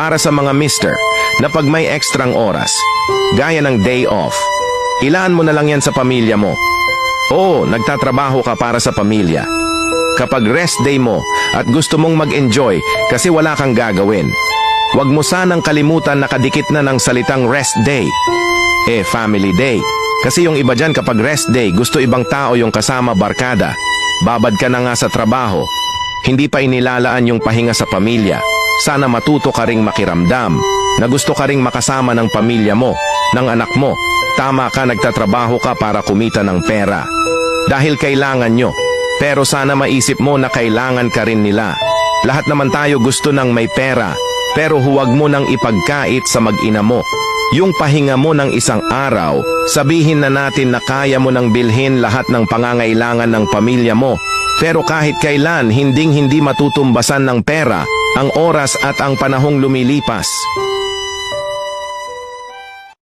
Para sa mga mister na pag may ekstrang oras, gaya ng day off, ilaan mo na lang yan sa pamilya mo. Oo, nagtatrabaho ka para sa pamilya. Kapag rest day mo at gusto mong mag-enjoy kasi wala kang gagawin, huwag mo sanang kalimutan na kadikit na ng salitang rest day. Family day. Kasi yung iba dyan kapag rest day, gusto ibang tao yung kasama barkada. Babad ka na nga sa trabaho. Hindi pa inilalaan yung pahinga sa pamilya. Sana matuto ka ring makiramdam na gusto ka ring makasama ng pamilya mo, ng anak mo. Tama ka, nagtatrabaho ka para kumita ng pera. Dahil kailangan nyo. Pero sana maisip mo na kailangan ka rin nila. Lahat naman tayo gusto ng may pera. Pero huwag mo nang ipagkait sa mag-ina mo. Yung pahinga mo ng isang araw, sabihin na natin na kaya mo nang bilhin lahat ng pangangailangan ng pamilya mo. Pero kahit kailan, hindi matutumbasan ng pera ang oras at ang panahong lumilipas.